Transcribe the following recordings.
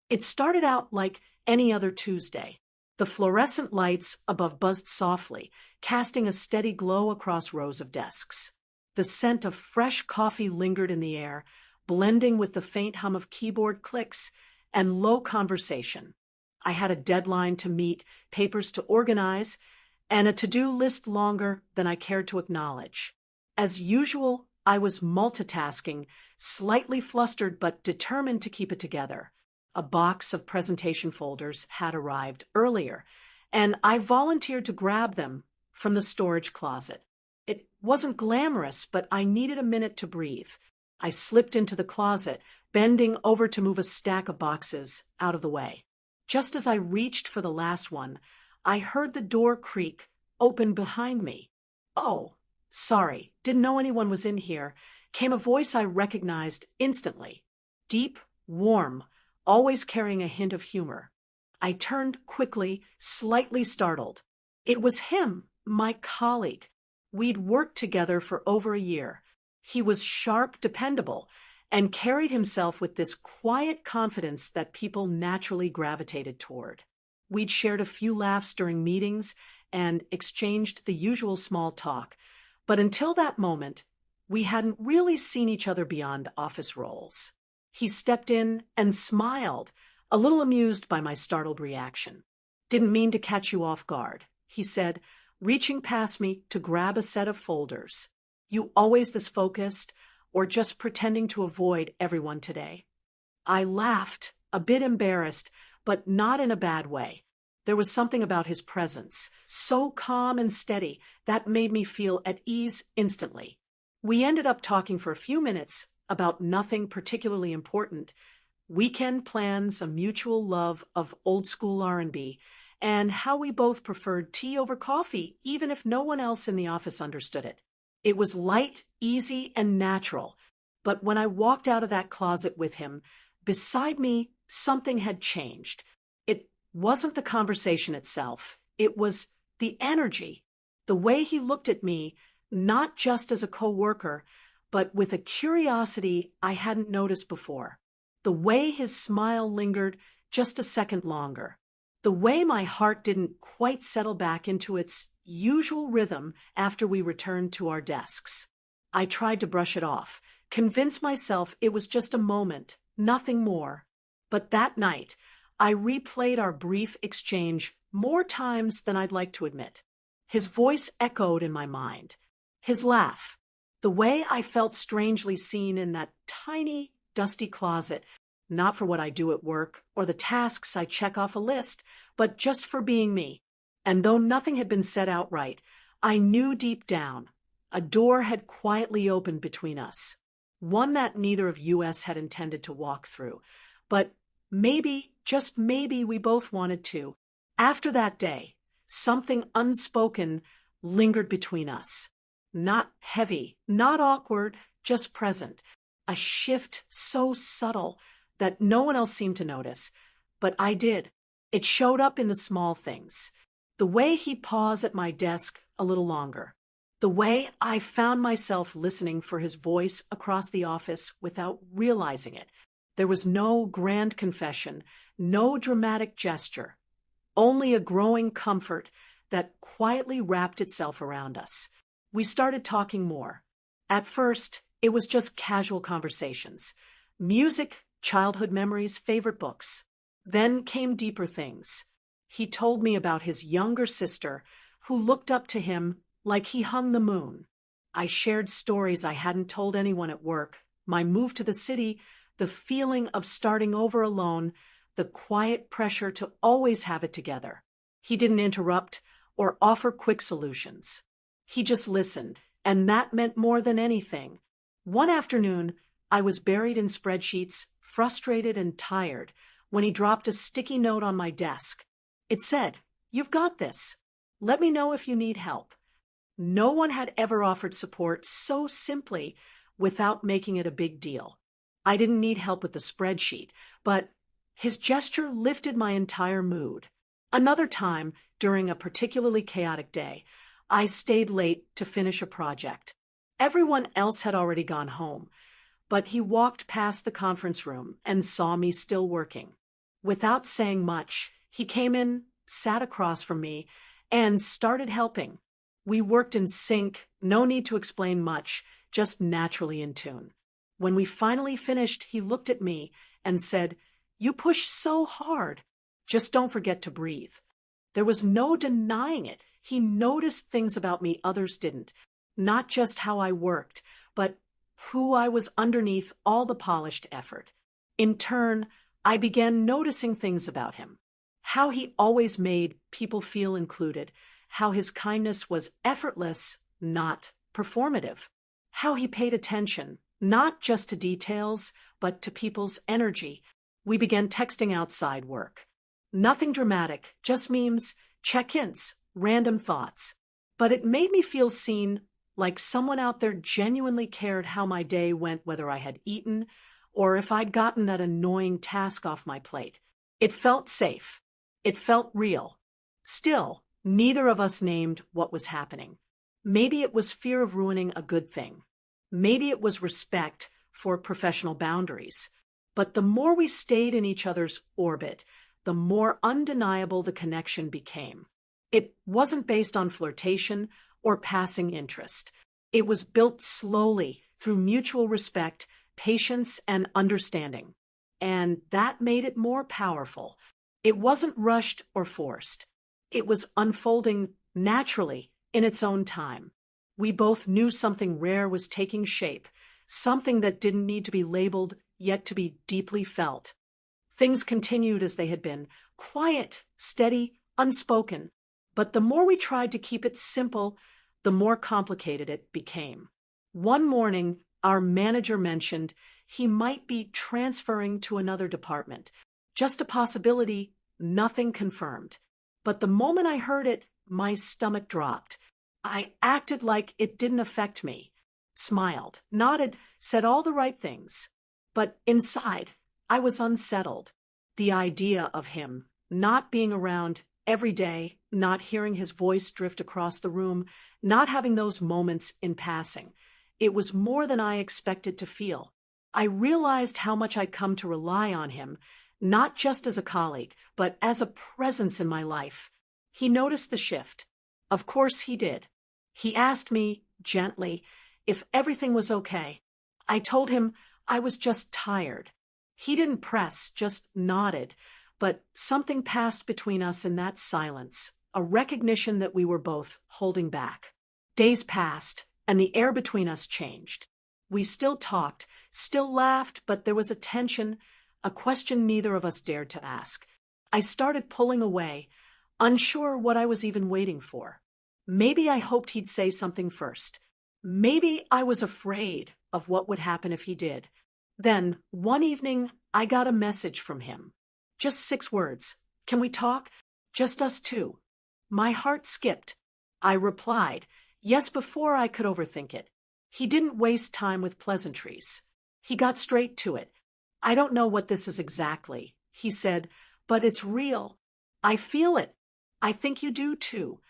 It started out like any other Tuesday. The fluorescent lights above buzzed softly, casting a steady glow across rows of desks. The scent of fresh coffee lingered in the air, blending with the faint hum of keyboard clicks and low conversation. I had a deadline to meet, papers to organize, and a to-do list longer than I cared to acknowledge. As usual, I was multitasking, slightly flustered but determined to keep it together. A box of presentation folders had arrived earlier, and I volunteered to grab them from the storage closet. It wasn't glamorous, but I needed a minute to breathe. I slipped into the closet, bending over to move a stack of boxes out of the way. Just as I reached for the last one, I heard the door creak open behind me. "Oh, sorry, didn't know anyone was in here," came a voice I recognized instantly. Deep, warm, always carrying a hint of humor. I turned quickly, slightly startled. It was him, my colleague. We'd worked together for over a year. He was sharp, dependable, and carried himself with this quiet confidence that people naturally gravitated toward. We'd shared a few laughs during meetings and exchanged the usual small talk, but until that moment, we hadn't really seen each other beyond office roles. He stepped in and smiled, a little amused by my startled reaction. "Didn't mean to catch you off guard," he said, reaching past me to grab a set of folders. "You always this focused, or just pretending to avoid everyone today?" I laughed, a bit embarrassed, but not in a bad way. There was something about his presence, so calm and steady, that made me feel at ease instantly. We ended up talking for a few minutes about nothing particularly important: weekend plans, a mutual love of old-school R&B, and how we both preferred tea over coffee, even if no one else in the office understood it. It was light, easy, and natural, but when I walked out of that closet with him, beside me, something had changed. It wasn't the conversation itself. It was the energy, the way he looked at me, not just as a coworker, but with a curiosity I hadn't noticed before. The way his smile lingered just a second longer. The way my heart didn't quite settle back into its usual rhythm after we returned to our desks. I tried to brush it off, convince myself it was just a moment, nothing more. But that night, I replayed our brief exchange more times than I'd like to admit. His voice echoed in my mind. His laugh. The way I felt strangely seen in that tiny, dusty closet, not for what I do at work or the tasks I check off a list, but just for being me. And though nothing had been said outright, I knew deep down a door had quietly opened between us, one that neither of us had intended to walk through. But maybe, just maybe, we both wanted to. After that day, something unspoken lingered between us. Not heavy, not awkward, just present. A shift so subtle that no one else seemed to notice, but I did. It showed up in the small things. The way he'd pause at my desk a little longer. The way I found myself listening for his voice across the office without realizing it. There was no grand confession, no dramatic gesture, only a growing comfort that quietly wrapped itself around us. We started talking more. At first, it was just casual conversations. Music, childhood memories, favorite books. Then came deeper things. He told me about his younger sister, who looked up to him like he hung the moon. I shared stories I hadn't told anyone at work, my move to the city, the feeling of starting over alone, the quiet pressure to always have it together. He didn't interrupt or offer quick solutions. He just listened, and that meant more than anything. One afternoon, I was buried in spreadsheets, frustrated and tired, when he dropped a sticky note on my desk. It said, "You've got this. Let me know if you need help." No one had ever offered support so simply without making it a big deal. I didn't need help with the spreadsheet, but his gesture lifted my entire mood. Another time, during a particularly chaotic day, I stayed late to finish a project. Everyone else had already gone home, but he walked past the conference room and saw me still working. Without saying much, he came in, sat across from me, and started helping. We worked in sync, no need to explain much, just naturally in tune. When we finally finished, he looked at me and said, "You push so hard. Just don't forget to breathe." There was no denying it. He noticed things about me others didn't. Not just how I worked, but who I was underneath all the polished effort. In turn, I began noticing things about him. How he always made people feel included. How his kindness was effortless, not performative. How he paid attention, not just to details, but to people's energy. We began texting outside work. Nothing dramatic, just memes, check-ins, random thoughts. But it made me feel seen, like someone out there genuinely cared how my day went, whether I had eaten or if I'd gotten that annoying task off my plate. It felt safe. It felt real. Still, neither of us named what was happening. Maybe it was fear of ruining a good thing. Maybe it was respect for professional boundaries. But the more we stayed in each other's orbit, the more undeniable the connection became. It wasn't based on flirtation or passing interest. It was built slowly through mutual respect, patience, and understanding. And that made it more powerful. It wasn't rushed or forced. It was unfolding naturally in its own time. We both knew something rare was taking shape, something that didn't need to be labeled, yet to be deeply felt. Things continued as they had been, quiet, steady, unspoken. But the more we tried to keep it simple, the more complicated it became. One morning, our manager mentioned he might be transferring to another department. Just a possibility, nothing confirmed. But the moment I heard it, my stomach dropped. I acted like it didn't affect me, smiled, nodded, said all the right things. But inside, I was unsettled. The idea of him not being around every day, not hearing his voice drift across the room, not having those moments in passing. It was more than I expected to feel. I realized how much I'd come to rely on him, not just as a colleague, but as a presence in my life. He noticed the shift. Of course he did. He asked me, gently, if everything was okay. I told him I was just tired. He didn't press, just nodded, but something passed between us in that silence, a recognition that we were both holding back. Days passed, and the air between us changed. We still talked, still laughed, but there was a tension, a question neither of us dared to ask. I started pulling away, unsure what I was even waiting for. Maybe I hoped he'd say something first. Maybe I was afraid of what would happen if he did. Then, one evening, I got a message from him. Just 6 words. "Can we talk? Just us two." My heart skipped. I replied, yes, before I could overthink it. He didn't waste time with pleasantries. He got straight to it. "I don't know what this is exactly," he said, "but it's real. I feel it. I think you do too."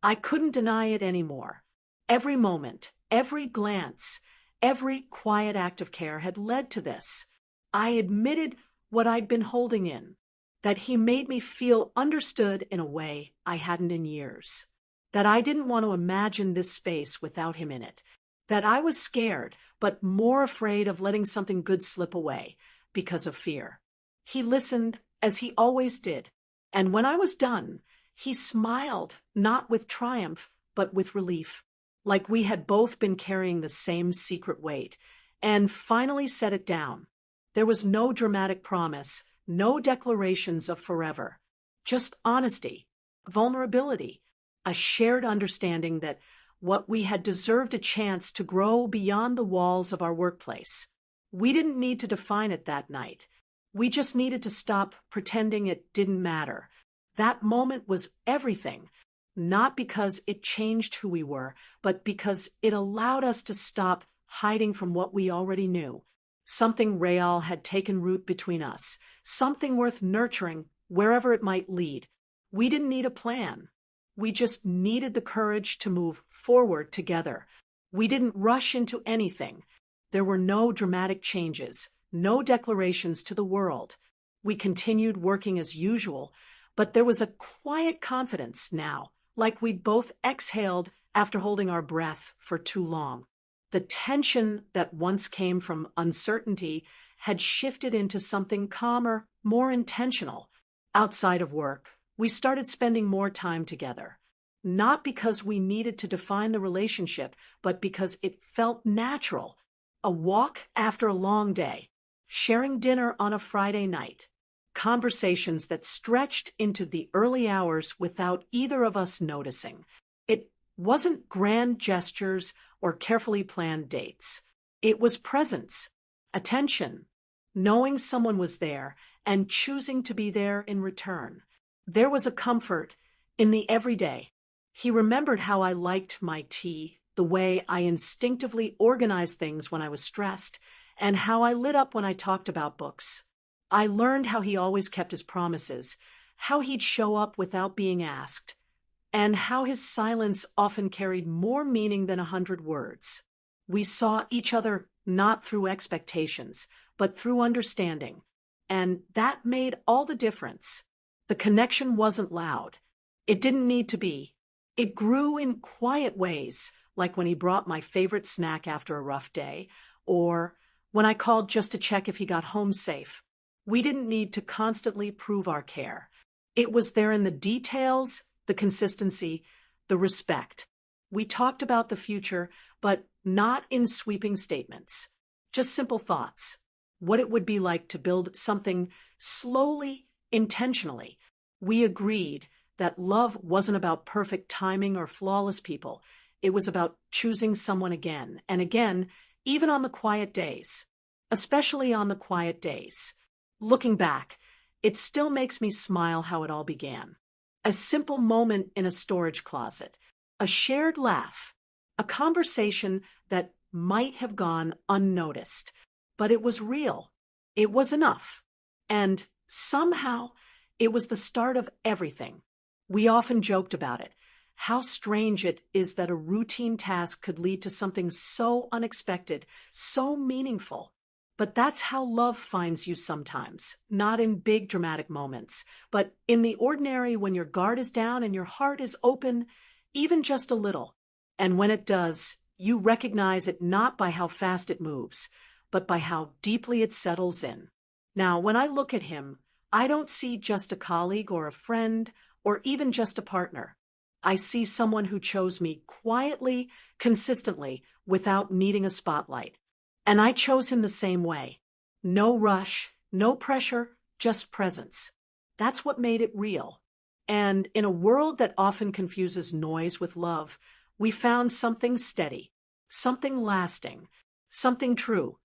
I couldn't deny it anymore. Every moment, every glance, every quiet act of care had led to this. I admitted what I'd been holding in, that he made me feel understood in a way I hadn't in years, that I didn't want to imagine this space without him in it, that I was scared, but more afraid of letting something good slip away because of fear. He listened, as he always did, and when I was done, he smiled, not with triumph, but with relief, like we had both been carrying the same secret weight, and finally set it down. There was no dramatic promise, no declarations of forever, just honesty, vulnerability, a shared understanding that what we had deserved a chance to grow beyond the walls of our workplace. We didn't need to define it that night. We just needed to stop pretending it didn't matter. That moment was everything, not because it changed who we were, but because it allowed us to stop hiding from what we already knew. Something real had taken root between us, something worth nurturing wherever it might lead. We didn't need a plan. We just needed the courage to move forward together. We didn't rush into anything. There were no dramatic changes, no declarations to the world, We continued working as usual, but there was a quiet confidence now, like we'd both exhaled after holding our breath for too long. The tension that once came from uncertainty had shifted into something calmer, more intentional. Outside of work, we started spending more time together. Not because we needed to define the relationship, but because it felt natural. A walk after a long day, sharing dinner on a Friday night, conversations that stretched into the early hours without either of us noticing. It wasn't grand gestures or carefully planned dates. It was presence, attention, knowing someone was there and choosing to be there in return. There was a comfort in the everyday. He remembered how I liked my tea, the way I instinctively organized things when I was stressed, and how I lit up when I talked about books. I learned how he always kept his promises, how he'd show up without being asked, and how his silence often carried more meaning than 100 words. We saw each other not through expectations, but through understanding, and that made all the difference. The connection wasn't loud. It didn't need to be. It grew in quiet ways, like when he brought my favorite snack after a rough day, or when I called just to check if he got home safe. We didn't need to constantly prove our care. It was there in the details, the consistency, the respect. We talked about the future, but not in sweeping statements. Just simple thoughts. What it would be like to build something slowly, intentionally. We agreed that love wasn't about perfect timing or flawless people. It was about choosing someone again and again, even on the quiet days. Especially on the quiet days. Looking back, it still makes me smile how it all began. A simple moment in a storage closet, a shared laugh, a conversation that might have gone unnoticed, but it was real. It was enough. And somehow, it was the start of everything. We often joked about it. How strange it is that a routine task could lead to something so unexpected, so meaningful. But that's how love finds you sometimes, not in big dramatic moments, but in the ordinary when your guard is down and your heart is open, even just a little. And when it does, you recognize it not by how fast it moves, but by how deeply it settles in. Now, when I look at him, I don't see just a colleague or a friend or even just a partner. I see someone who chose me quietly, consistently, without needing a spotlight. And I chose him the same way. No rush, no pressure, just presence. That's what made it real. And in a world that often confuses noise with love, we found something steady, something lasting, something true.